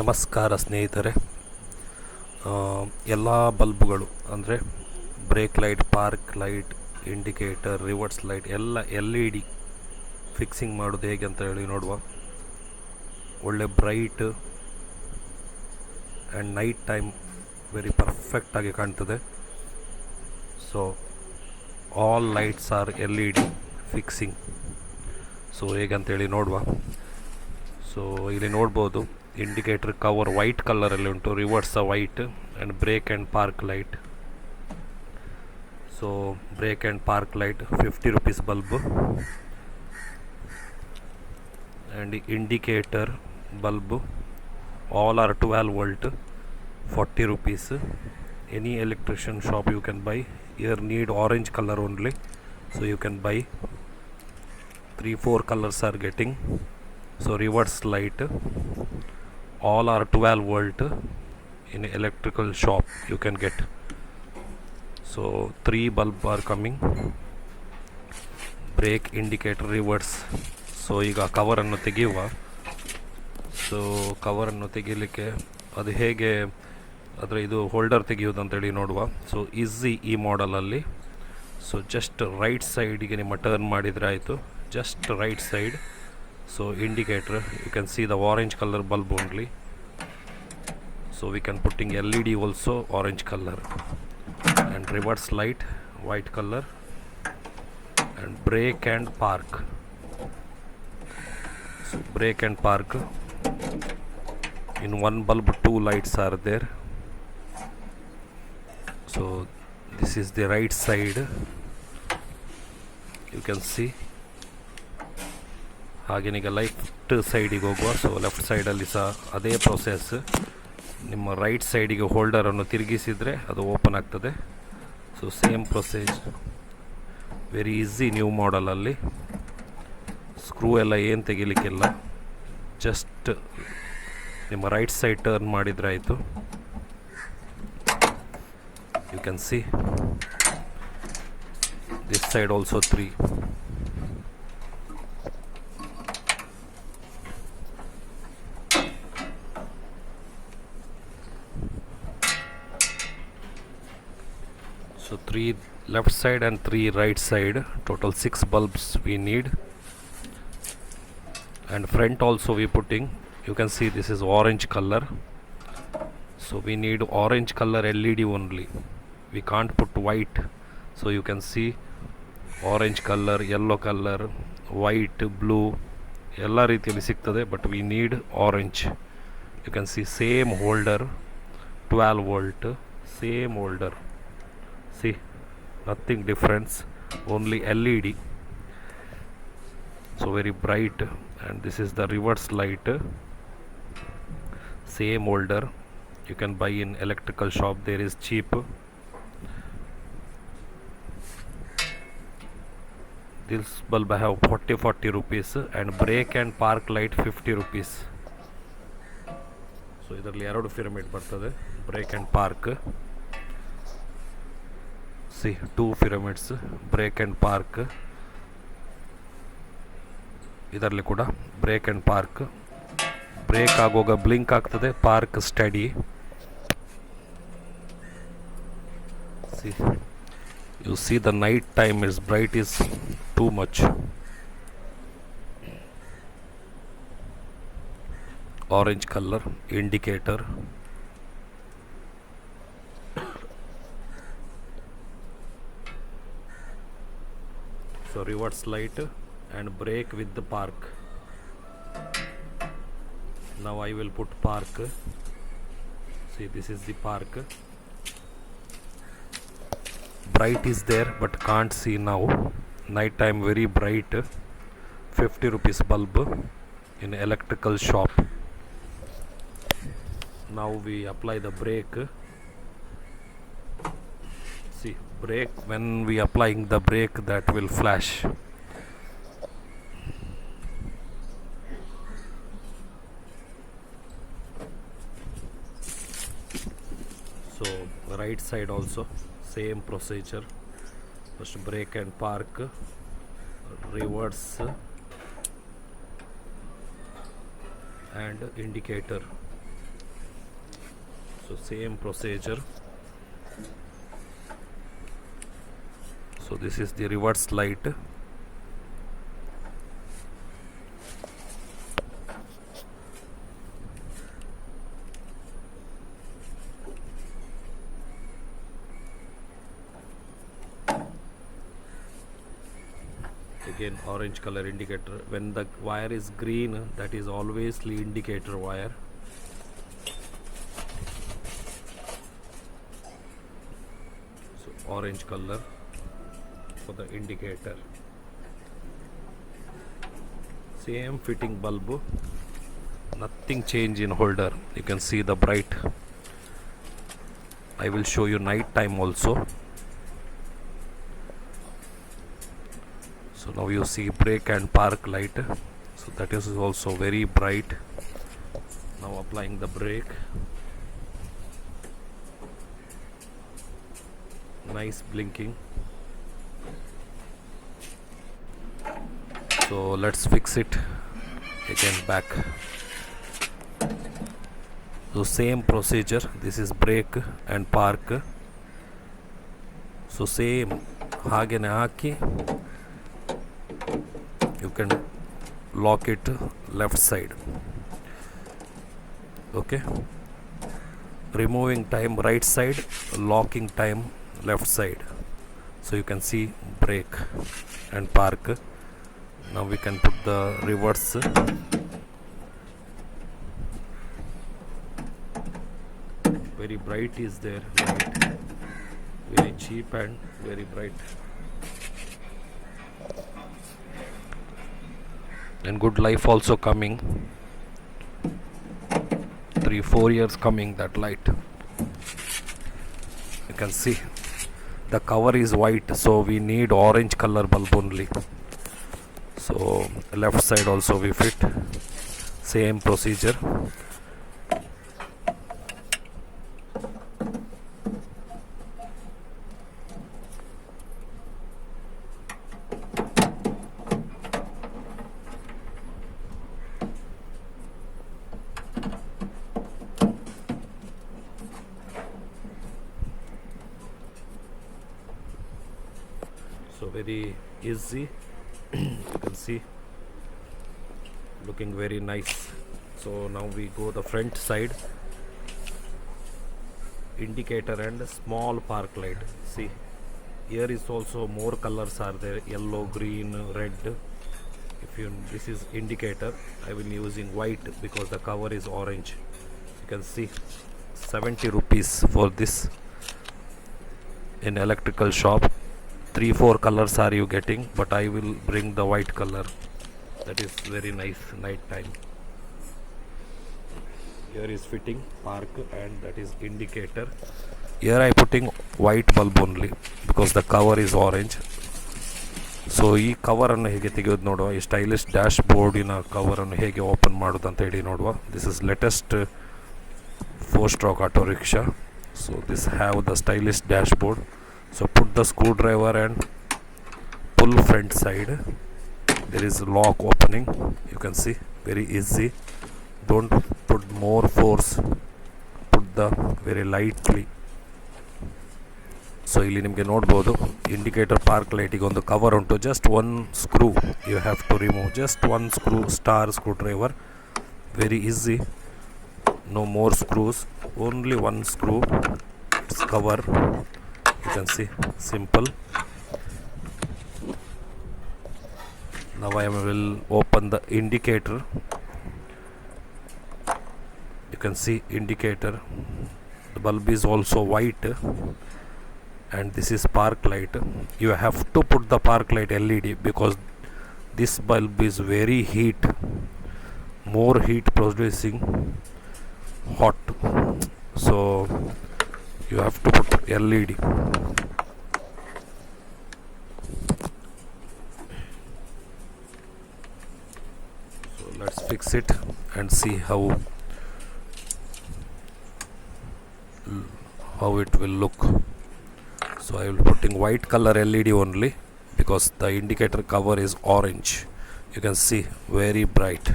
ನಮಸ್ಕಾರ ಸ್ನೇಹಿತರೆ. ಎಲ್ಲ ಬಲ್ಬ್ಗಳು ಅಂದರೆ brake light, park light, indicator, reverse light ಎಲ್ಲ LED ಫಿಕ್ಸಿಂಗ್ ಮಾಡೋದು ಹೇಗೆ ಅಂತ ಹೇಳಿ ನೋಡುವ. ಒಳ್ಳೆ bright and night time very ಪರ್ಫೆಕ್ಟಾಗಿ ಕಾಣ್ತದೆ. So all lights are LED fixing. So ಹೇಗಂತೇಳಿ ನೋಡುವ. ಸೊ ಇಲ್ಲಿ ನೋಡ್ಬೋದು ಇಂಡಿಕೇಟರ್ ಕವರ್ ವೈಟ್ ಕಲರಲ್ಲಿ ಉಂಟು, reverse white and brake and park light. So brake and park light 50 rupees bulb, and indicator bulb all are 12 volt, 40 rupees. Any electrician shop you can buy. Here need orange color only, so you can buy 3-4 colors are getting. So reverse light all are 12 volt in electrical shop you can get. So 3 bulb are coming, brake, indicator, reverse. So ಈಗ ಕವರನ್ನು ತೆಗೆಯುವ. So ಕವರನ್ನು ತೆಗೀಲಿಕ್ಕೆ ಅದು ಹೇಗೆ ಅದರ ಇದು holder ತೆಗೆಯೋದು ಅಂತೇಳಿ ನೋಡುವ. ಸೊ ಈಸಿ ಈ ಮಾಡಲಲ್ಲಿ. ಸೊ ಜಸ್ಟ್ ರೈಟ್ ಸೈಡಿಗೆ ನಿಮ್ಮ ಟರ್ನ್ ಮಾಡಿದರೆ ಆಯಿತು, just right side. So indicator, you can see the orange color bulb only. So we can putting LED also orange color, and reverse light white color, and brake and park. So brake and park, in one bulb 2 lights are there. So this is the right side, you can see. ಹಾಗೇನೀಗ left ಸೈಡಿಗೆ ಹೋಗುವ. So left ಸೈಡಲ್ಲಿ ಸಹ ಅದೇ process. ನಿಮ್ಮ right ಸೈಡಿಗೆ ಹೋಲ್ಡರನ್ನು ತಿರುಗಿಸಿದರೆ ಅದು ಓಪನ್ ಆಗ್ತದೆ. So same process, very easy new ಮಾಡಲಲ್ಲಿ. ಸ್ಕ್ರೂ ಎಲ್ಲ ಏನು ತೆಗಿಲಿಕ್ಕಿಲ್ಲ, ಜಸ್ಟ್ ನಿಮ್ಮ ರೈಟ್ ಸೈಡ್ ಟರ್ನ್ ಮಾಡಿದರೆ ಆಯಿತು. You can see this side also 3. So 3 left side and 3 right side, total 6 bulbs we need. And front also we putting, you can see this is orange color. So we need orange color LED only, we can't put white. So you can see orange color, yellow color, white, blue ಎಲ್ಲ ರೀತಿಯಲ್ಲಿ ಸಿಗ್ತದೆ, but we need orange. You can see same holder, 12 volt, same holder. See, nothing difference, only LED. So very bright. And this is the reverse light, same holder, you can buy in electrical shop, there is cheap. This bulb I have 40 rupees, and brake and park light 50 rupees. So ಇದರಲ್ಲಿ 2 pyramid ಬರ್ತದೆ, brake and park. See 2 pyramids, brake and park. ಇದರಲ್ಲಿ ಕೂಡ break and park. Break ಆಗುವಾಗ blink ಆಗ್ತದೆ, park study. C U C the night time is bright is too much. Orange color indicator. So reverse light and brake with the park. Now I will put park. See, this is the park. Bright is there but can't see now. Night time very bright. 50 rupees bulb in electrical shop. Now we apply the brake. See, brake, when we applying the brake, that will flash. So right side also same procedure. First brake and park, reverse and indicator. So same procedure. So this is the reverse light. Again orange color indicator. When the wire is green, that is always the indicator wire. So orange color for the indicator. Same fitting bulb, nothing change in holder. You can see the bright. I will show you night time also. So now you see brake and park light, so that is also very bright. Now applying the brake, nice blinking. So let's fix it again back. So same procedure, this is brake and park. So same ಹಾಗೇನೆ ಹಾಕಿ you can lock it left side. Okay, removing time right side, locking time left side. So you can see brake and park. Now we can put the reverse. Very bright is there, light. Very cheap and very bright. And good life also coming. 3-4 years coming, that light. You can see the cover is white, so we need orange color bulb only. So left side also we fit. Same procedure. So very easy. You can see looking very nice. So now we go the front side. Indicator and small park light. See, here is also more colors are there, yellow, green, red. If you, this is indicator, I will using white because the cover is orange. You can see 70 rupees for this in electrical shop. 3-4 colors are you getting, but I will bring the white color. That is very nice night time. Here is fitting park and that is indicator. Here I putting white bulb only because the cover is orange. So ಈ cover ಅನ್ನು ಹೇಗೆ ತೆಗೆಯೋದು ನೋಡುವ, ಈ stylish dash ಬೋರ್ಡಿನ cover ಅನ್ನು ಹೇಗೆ open ಮಾಡೋದು ಅಂತ ಹೇಳಿ ನೋಡುವ. This is latest 4-stroke auto rickshaw. So this have the stylish dashboard. So put the screwdriver and pull front side. There is lock opening. You can see very easy. Don't put more force. Put the very lightly. So ಇಲ್ಲಿ ನಿಮಗೆ ನೋಡ್ಬೋದು indicator park ಲೈಟಿಗೆ ಒಂದು cover ಉಂಟು. Just one screw you have to remove. Just one screw, star screwdriver. Very easy. No more screws. Only one screw. It's cover. You can see, simple. Now I will open the indicator. You can see indicator. The bulb is also white and this is park light. You have to put the park light LED because this bulb is very heat, more heat producing, hot. So you have to put LED. So let's fix it and see how it will look. So I will putting white color LED only because the indicator cover is orange. You can see very bright.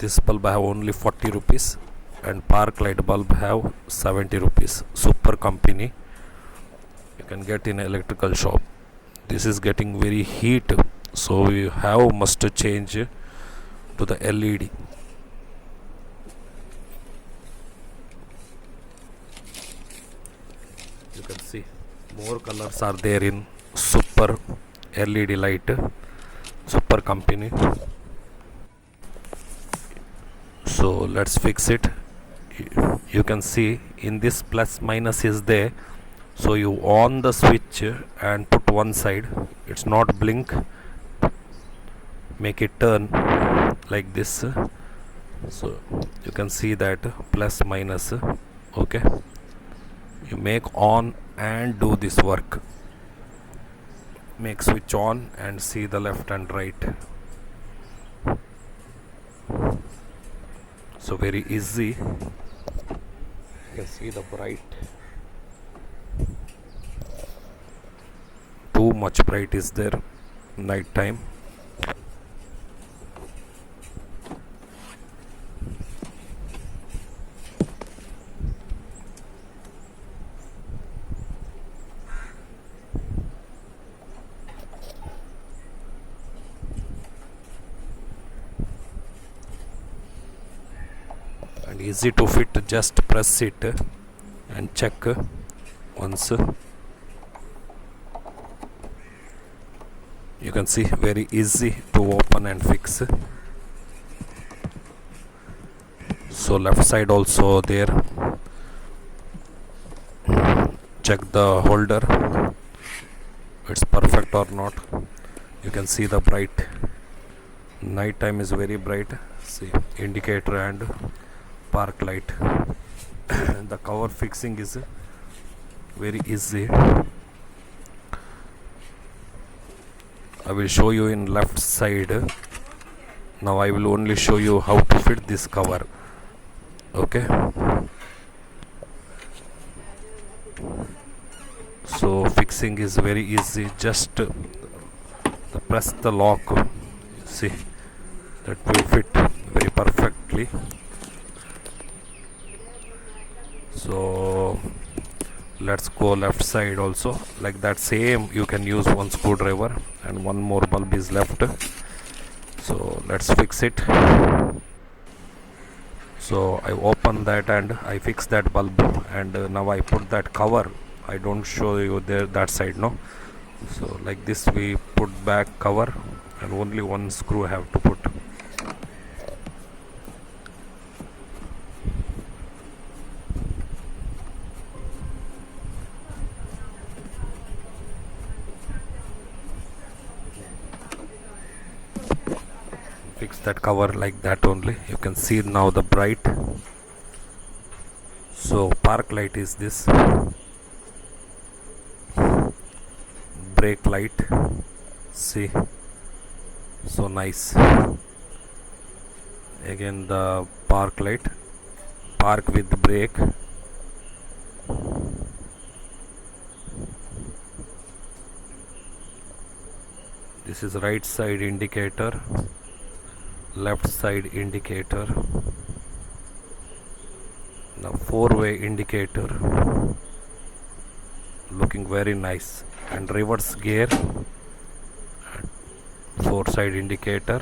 This bulb I have only 40 rupees and park light bulb have 70 rupees. Super company, you can get in electrical shop. This is getting very heat, so we have must change to the LED. You can see more colors are there in super LED light, super company. So let's fix it. You can see in this plus minus is there, so you on the switch and put one side, it's not blink, make it turn like this. So you can see that plus minus. Okay, you make on and do this work, make switch on and see the left and right. So very easy. You can see the bright, too much bright is there night time. And easy to fit, just press it and check once. You can see very easy to open and fix. So left side also there, check the holder, it's perfect or not. You can see the bright, night time is very bright. See indicator and park light. The cover fixing is very easy. I will show you in left side. Now I will only show you how to fit this cover. Okay, so fixing is very easy, just press the lock. See, that will fit very perfectly. So let's go left side also like that, same. You can use one screwdriver and one more bulb is left. So let's fix it. So I open that and I fix that bulb, and now I put that cover. I don't show you there that side, no. So like this we put back cover, and only one screw have to put. Fix that cover like that only. You can see now the bright. So park light is this, brake light. See, so nice. Again the park light, park with brake. This is right side indicator, left side indicator, now four-way indicator, looking very nice, and reverse gear, four side indicator.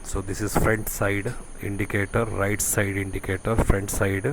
So this is front side indicator, right side indicator, front side.